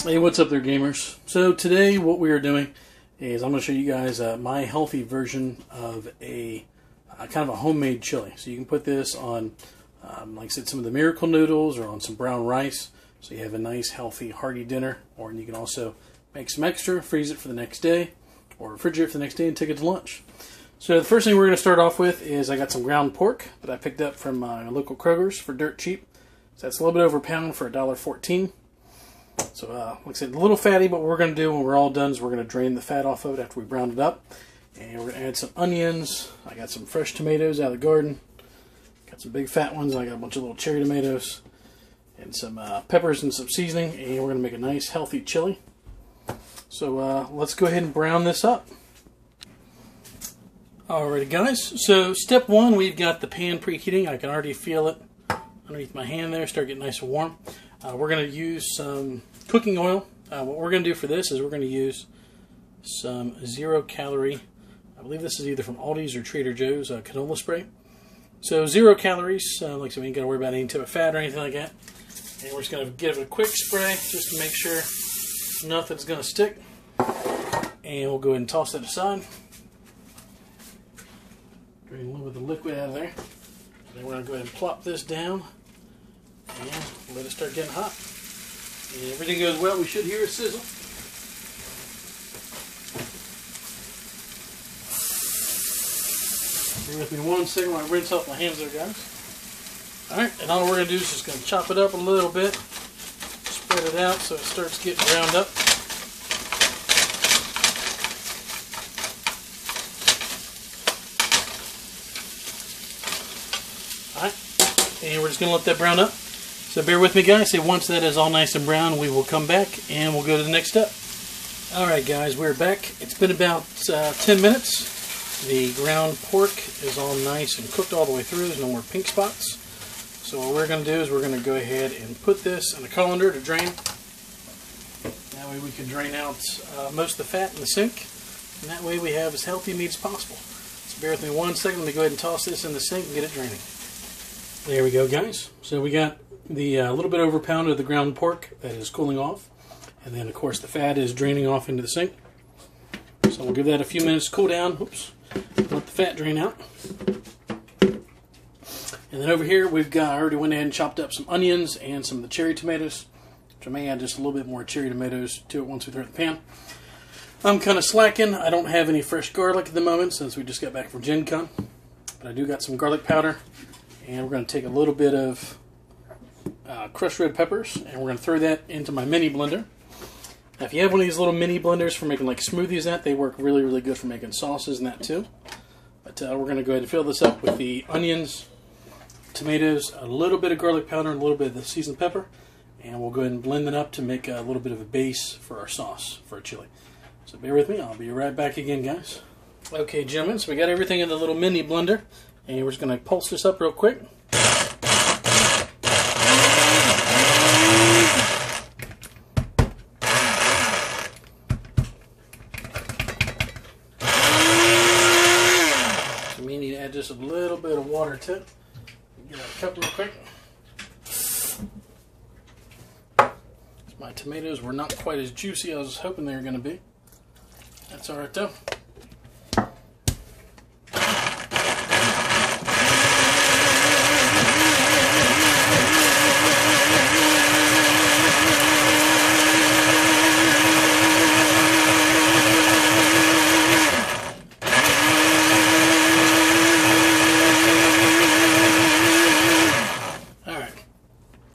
Hey, what's up there, gamers? So today what we are doing is I'm going to show you guys my healthy version of a kind of a homemade chili. So you can put this on, like I said, some of the Miracle noodles or on some brown rice. So you have a nice, healthy, hearty dinner. Or you can also make some extra, freeze it for the next day, or refrigerate for the next day and take it to lunch. So the first thing we're going to start off with is I got some ground pork that I picked up from my local Kroger's for dirt cheap. So that's a little bit over a pound for $1.14. So, like I said, a little fatty, but what we're going to do when we're all done is we're going to drain the fat off of it after we browned it up. And we're going to add some onions. I got some fresh tomatoes out of the garden. Got some big fat ones. I got a bunch of little cherry tomatoes. And some peppers and some seasoning. And we're going to make a nice, healthy chili. So, let's go ahead and brown this up. Alrighty, guys. So, step one, we've got the pan preheating. I can already feel it underneath my hand there. Start getting nice and warm. We're going to use some cooking oil. What we're going to do for this is we're going to use some 0-calorie, I believe this is either from Aldi's or Trader Joe's canola spray. So 0 calories, like I said, we ain't got to worry about any type of fat or anything like that. And we're just going to give it a quick spray just to make sure nothing's going to stick. And we'll go ahead and toss that aside. Drain a little bit of the liquid out of there. And then we're going to go ahead and plop this down. And let it start getting hot. And if everything goes well, we should hear a sizzle. Bear with me 1 second while I rinse off my hands there, guys. Alright, and all we're going to do is just going to chop it up a little bit. Spread it out so it starts getting ground up. Alright, and we're just going to let that brown up. So bear with me, guys. So once that is all nice and brown, we will come back and we'll go to the next step. Alright, guys, we're back. It's been about 10 minutes. The ground pork is all nice and cooked all the way through. There's no more pink spots. So what we're going to do is we're going to go ahead and put this in a colander to drain. That way we can drain out most of the fat in the sink. And that way we have as healthy meat as possible. So bear with me 1 second. Let me go ahead and toss this in the sink and get it draining. There we go, guys. So we got the little bit over a pound of the ground pork that is cooling off, and then of course the fat is draining off into the sink. So we'll give that a few minutes to cool down. Oops, let the fat drain out. And then over here we've got, I already went ahead and chopped up some onions and some of the cherry tomatoes, which I may add just a little bit more cherry tomatoes to it once we throw it in the pan. I'm kind of slacking. I don't have any fresh garlic at the moment since we just got back from Gen Con, but I do got some garlic powder, and we're going to take a little bit of crushed red peppers, and we're going to throw that into my mini blender. Now, if you have one of these little mini blenders for making like smoothies, they work really, really good for making sauces and that too. But we're going to go ahead and fill this up with the onions, tomatoes, a little bit of garlic powder, and a little bit of the seasoned pepper, and we'll go ahead and blend it up to make a little bit of a base for our sauce for our chili. So bear with me, I'll be right back again, guys. Okay, gentlemen, so we got everything in the little mini blender, and we're just going to pulse this up real quick. We need to add just a little bit of water to it. Get out a cup real quick. My tomatoes were not quite as juicy as I was hoping they were going to be. That's alright though.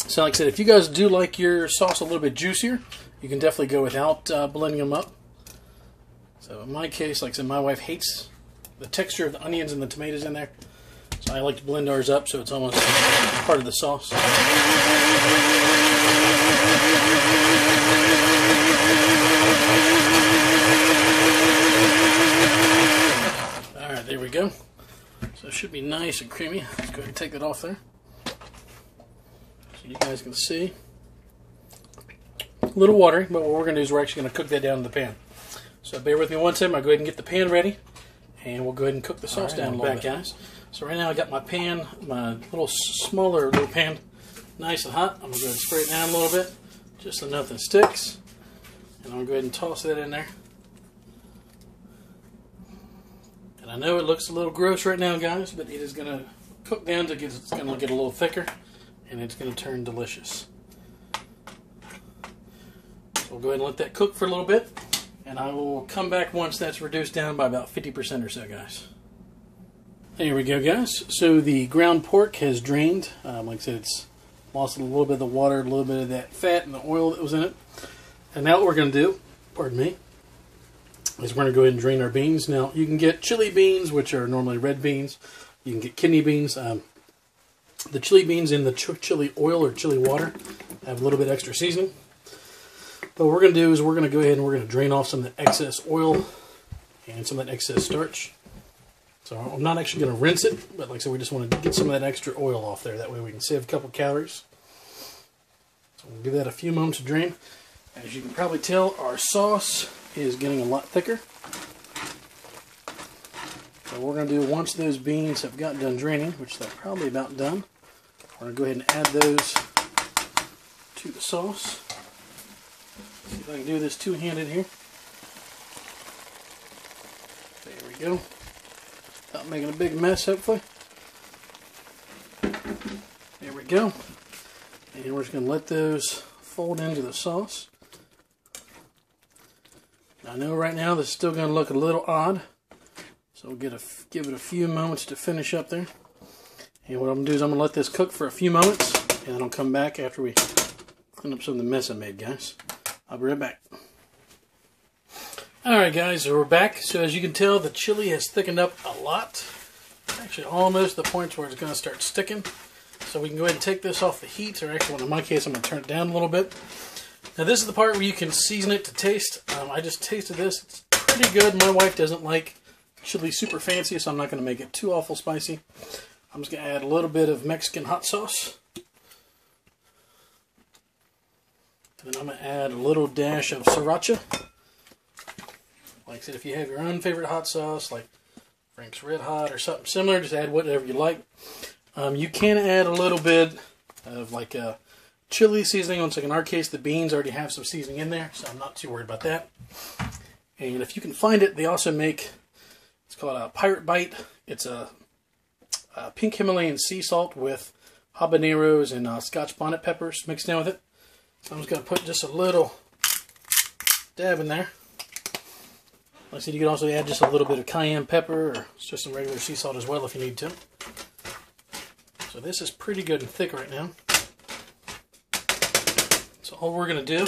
So like I said, if you guys do like your sauce a little bit juicier, you can definitely go without blending them up. So in my case, like I said, my wife hates the texture of the onions and the tomatoes in there. So I like to blend ours up so it's almost part of the sauce. Alright, there we go. So it should be nice and creamy. Let's go ahead and take that off there. You guys can see a little watery, but what we're going to do is we're actually going to cook that down in the pan. So bear with me 1 second. I'll go ahead and get the pan ready, and we'll go ahead and cook the sauce down a little bit, guys. So right now I got my pan, my little smaller little pan, nice and hot. I'm going to go ahead and spray it down a little bit, just so nothing sticks. And I'm going to go ahead and toss that in there. And I know it looks a little gross right now, guys, but it is going to cook down to get, it's going to get a little thicker, and it's going to turn delicious. So we'll go ahead and let that cook for a little bit, and I will come back once that's reduced down by about 50% or so, guys. There we go, guys. So the ground pork has drained. Like I said, it's lost a little bit of the water, a little bit of that fat and the oil that was in it. And now what we're going to do, pardon me, is we're going to go ahead and drain our beans. Now, you can get chili beans, which are normally red beans. You can get kidney beans. The chili beans in the chili oil or chili water have a little bit extra seasoning. But what we're going to do is we're going to go ahead and we're going to drain off some of the excess oil and some of that excess starch. So I'm not actually going to rinse it, but like I said, we just want to get some of that extra oil off there. That way we can save a couple calories. So we'll give that a few moments to drain. As you can probably tell, our sauce is getting a lot thicker. So what we're going to do, once those beans have got done draining, which they're probably about done, we're going to go ahead and add those to the sauce. See if I can do this two-handed here. There we go. Not making a big mess, hopefully. There we go. And we're just going to let those fold into the sauce. I know right now this is still going to look a little odd, so we'll give it a few moments to finish up there. And what I'm going to do is I'm going to let this cook for a few moments, and then I'll come back after we clean up some of the mess I made, guys. I'll be right back. Alright guys, so we're back. So as you can tell, the chili has thickened up a lot. Actually almost the point where it's going to start sticking. So we can go ahead and take this off the heat, or actually in my case I'm going to turn it down a little bit. Now this is the part where you can season it to taste. I just tasted this. It's pretty good. My wife doesn't like chili super fancy, so I'm not going to make it too awful spicy. I'm just going to add a little bit of Mexican hot sauce. And then I'm going to add a little dash of sriracha. Like I said, if you have your own favorite hot sauce, like Frank's Red Hot or something similar, just add whatever you like. You can add a little bit of like a chili seasoning. Once again, in our case, the beans already have some seasoning in there, so I'm not too worried about that. And if you can find it, they also make, it's called a Pirate Bite. It's a pink Himalayan sea salt with habaneros and Scotch bonnet peppers mixed in with it. So I'm just going to put just a little dab in there. Like I said, you can also add just a little bit of cayenne pepper or just some regular sea salt as well if you need to. So this is pretty good and thick right now. So all we're going to do,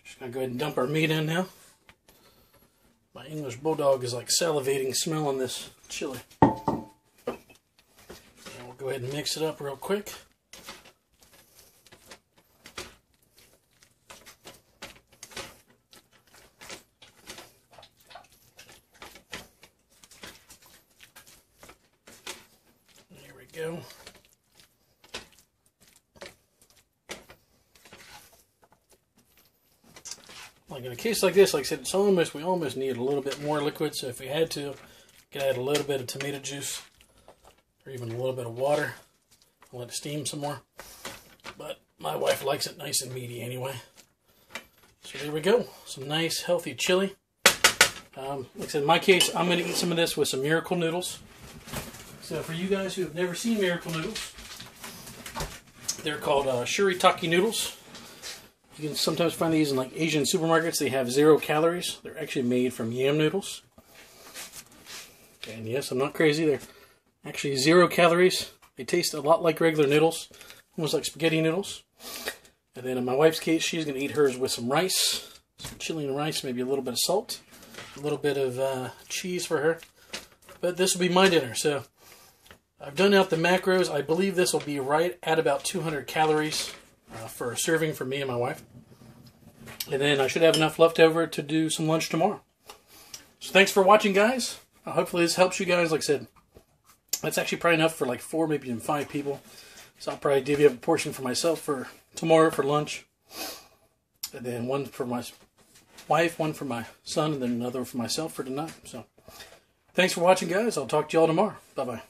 just going to go ahead and dump our meat in now. My English Bulldog is like salivating smelling this chili. And we'll go ahead and mix it up real quick. Go. Like in a case like this, like I said, it's almost, we almost need a little bit more liquid, so if we had to, we could add a little bit of tomato juice or even a little bit of water and let it steam some more. But my wife likes it nice and meaty anyway. So there we go, some nice healthy chili. Like I said, in my case, I'm going to eat some of this with some Miracle noodles. So for you guys who have never seen Miracle noodles, they're called shirataki noodles. You can sometimes find these in like Asian supermarkets. They have 0 calories. They're actually made from yam noodles. And yes, I'm not crazy. They're actually 0 calories. They taste a lot like regular noodles, almost like spaghetti noodles. And then in my wife's case, she's going to eat hers with some rice, some chili and rice, maybe a little bit of salt, a little bit of cheese for her. But this will be my dinner, so I've done out the macros. I believe this will be right at about 200 calories for a serving for me and my wife. And then I should have enough left over to do some lunch tomorrow. So thanks for watching, guys. Hopefully this helps you guys. Like I said, that's actually probably enough for like 4, maybe even 5 people. So I'll probably divvy up a portion for myself for tomorrow for lunch. And then one for my wife, one for my son, and then another for myself for tonight. So thanks for watching, guys. I'll talk to you all tomorrow. Bye-bye.